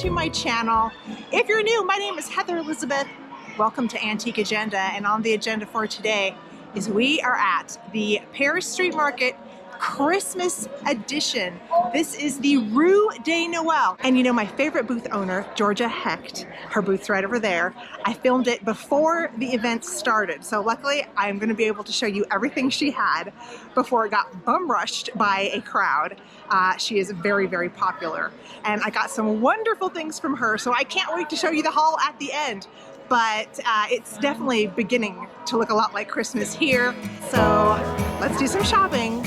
to my channel. If you're new, my name is Heather Elizabeth. Welcome to Antique Agenda, and on the agenda for today is we are at the Paris Street Market Christmas edition. This is the Rue de Noël. And you know, my favorite booth owner, Georgia Hecht, her booth's right over there. I filmed it before the event started. So luckily I'm gonna be able to show you everything she had before it got bum rushed by a crowd. She is very, very popular. And I got some wonderful things from her. So I can't wait to show you the haul at the end. But it's definitely beginning to look a lot like Christmas here. So let's do some shopping.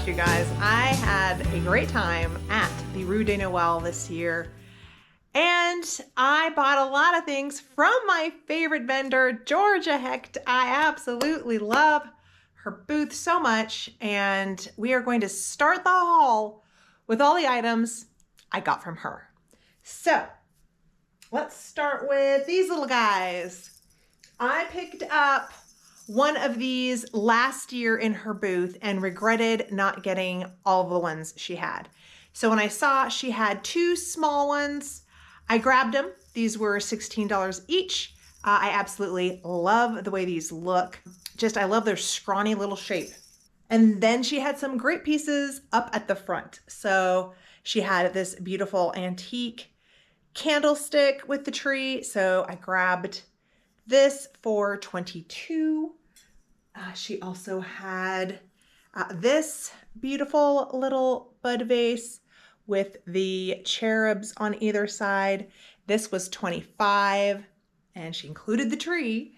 you guys, I had a great time at the Rue de Noël this year. And I bought a lot of things from my favorite vendor, Georgia Hecht. I absolutely love her booth so much. And we are going to start the haul with all the items I got from her. So let's start with these little guys. I picked up one of these last year in her booth and regretted not getting all of the ones she had. So when I saw she had two small ones, I grabbed them. These were $16 each. I absolutely love the way these look. I love their scrawny little shape. And then she had some great pieces up at the front. So she had this beautiful antique candlestick with the tree. So I grabbed this for $22. She also had this beautiful little bud vase with the cherubs on either side. This was $25, and she included the tree,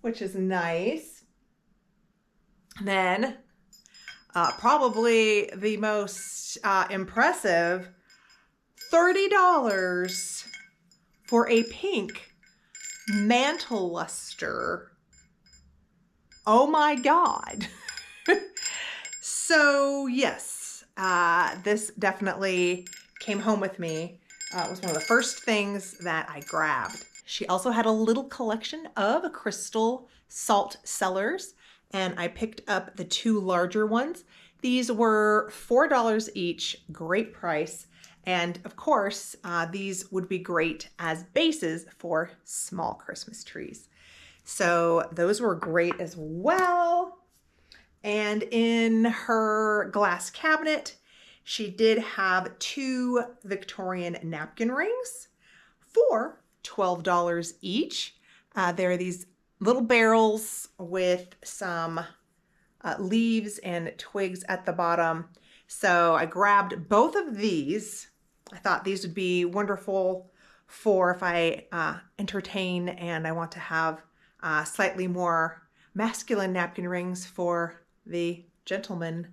which is nice. Then, probably the most impressive, $30 for a pink mantle luster. Oh my God. So yes, this definitely came home with me. It was one of the first things that I grabbed. She also had a little collection of crystal salt cellars, and I picked up the two larger ones. These were $4 each, great price. And of course, these would be great as bases for small Christmas trees. So those were great as well. And in her glass cabinet, she did have two Victorian napkin rings for $12 each. There are these little barrels with some leaves and twigs at the bottom. So I grabbed both of these. I thought these would be wonderful for if I entertain and I want to have slightly more masculine napkin rings for the gentlemen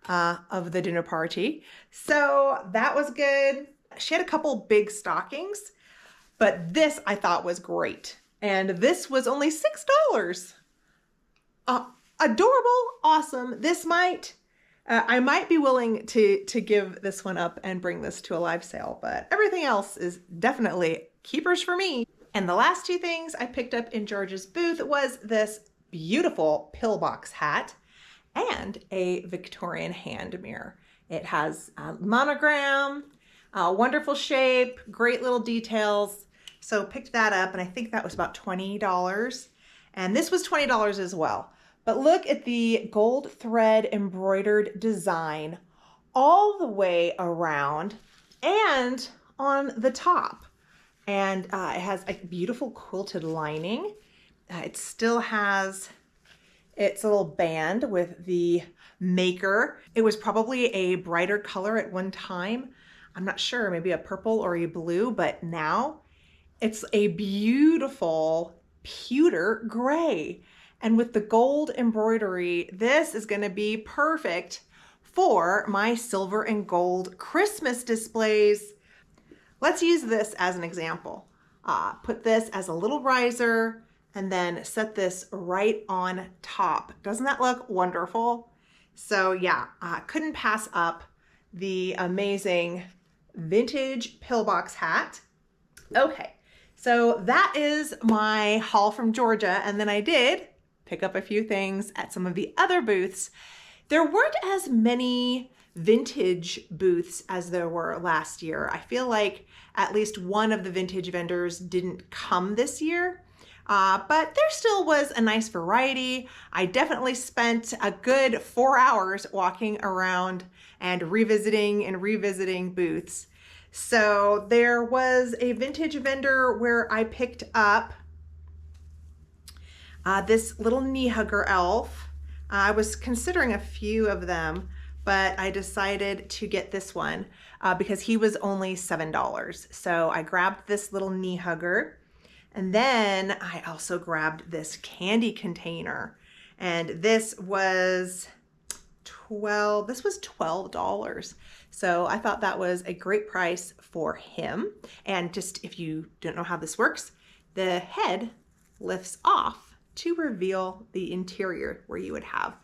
of the dinner party. So that was good. She had a couple big stockings, but this I thought was great. And this was only $6. Adorable, awesome. This I might be willing to give this one up and bring this to a live sale, but everything else is definitely keepers for me. And the last two things I picked up in George's booth was this beautiful pillbox hat and a Victorian hand mirror. It has a monogram, a wonderful shape, great little details. So picked that up, and I think that was about $20. And this was $20 as well. But look at the gold thread embroidered design all the way around and on the top. And it has a beautiful quilted lining. It still has its little band with the maker. It was probably a brighter color at one time. I'm not sure, maybe a purple or a blue, but now it's a beautiful pewter gray. And with the gold embroidery, this is gonna be perfect for my silver and gold Christmas displays. Let's use this as an example. Put this as a little riser and then set this right on top. Doesn't that look wonderful? So yeah, couldn't pass up the amazing vintage pillbox hat. Okay, so that is my haul from Georgia. And then I did pick up a few things at some of the other booths. There weren't as many vintage booths as there were last year. I feel like at least one of the vintage vendors didn't come this year. But there still was a nice variety. I definitely spent a good 4 hours walking around and revisiting booths. So there was a vintage vendor where I picked up this little knee hugger elf. I was considering a few of them, but I decided to get this one because he was only $7. So I grabbed this little knee hugger. And then I also grabbed this candy container. And this was this was $12. So I thought that was a great price for him. And just if you don't know how this works, the head lifts off to reveal the interior where you would have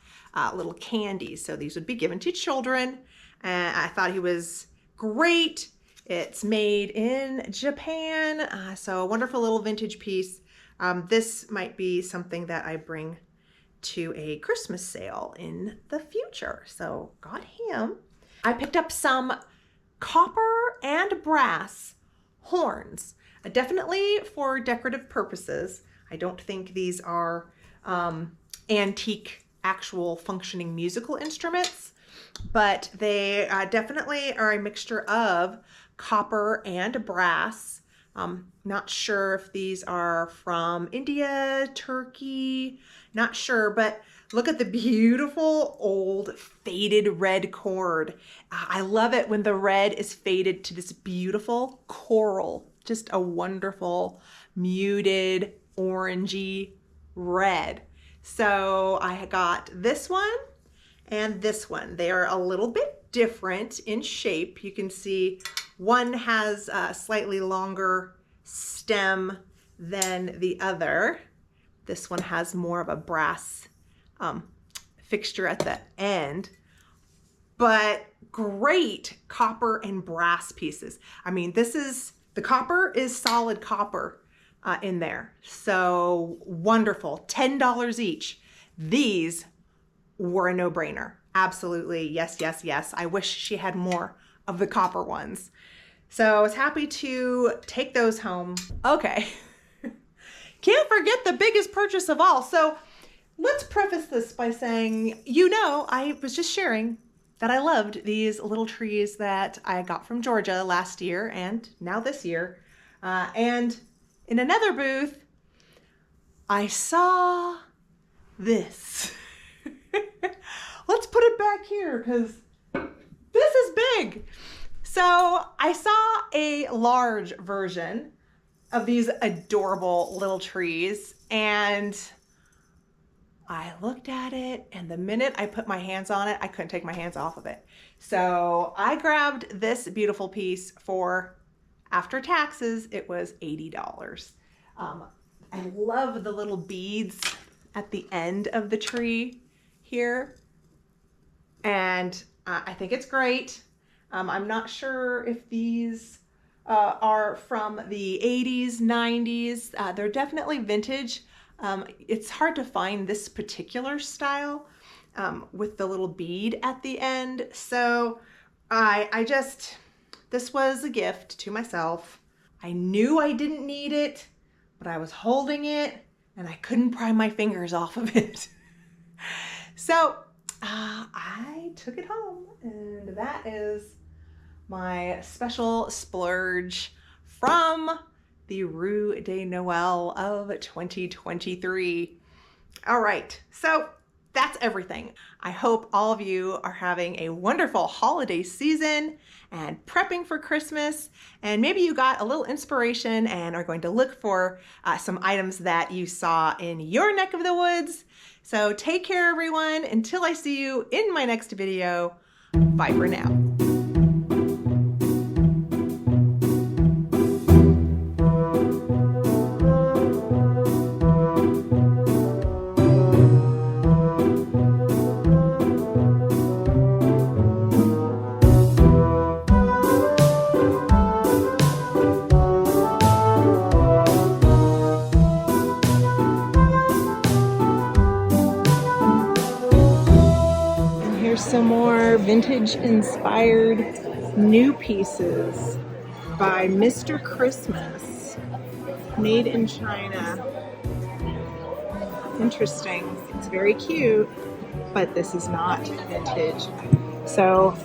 little candies. So these would be given to children. And I thought he was great. It's made in Japan. So a wonderful little vintage piece. This might be something that I bring to a Christmas sale in the future. So got him. I picked up some copper and brass horns, definitely for decorative purposes. I don't think these are antique, actual functioning musical instruments, but they definitely are a mixture of copper and brass. Not sure if these are from India, Turkey, not sure, but look at the beautiful old faded red cord. I love it when the red is faded to this beautiful coral, just a wonderful muted orangey red. So I got this one and this one. They are a little bit different in shape. You can see one has a slightly longer stem than the other. This one has more of a brass fixture at the end, but great copper and brass pieces. I mean, the copper is solid copper in there. So wonderful, $10 each. These were a no-brainer. Absolutely, yes, yes, yes. I wish she had more of the copper ones. So I was happy to take those home. Okay. Can't forget the biggest purchase of all. So let's preface this by saying, I was just sharing that I loved these little trees that I got from Georgia last year and now this year. And in another booth, I saw this. Let's put it back here because this is big. So I saw a large version of these adorable little trees and I looked at it, and the minute I put my hands on it, I couldn't take my hands off of it. So I grabbed this beautiful piece for, after taxes, it was $80. I love the little beads at the end of the tree here. And I think it's great. I'm not sure if these are from the 80s, 90s. They're definitely vintage. It's hard to find this particular style with the little bead at the end. So this was a gift to myself. I knew I didn't need it, but I was holding it and I couldn't pry my fingers off of it. So I took it home, and that is my special splurge from the Rue de Noël of 2023. All right, so that's everything. I hope all of you are having a wonderful holiday season and prepping for Christmas, and maybe you got a little inspiration and are going to look for some items that you saw in your neck of the woods. So take care, everyone. Until I see you in my next video, bye for now. Some more vintage inspired new pieces by Mr. Christmas, made in China. Interesting. It's very cute, but this is not vintage. So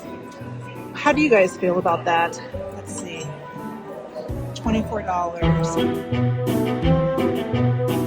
how do you guys feel about that? Let's see. $24.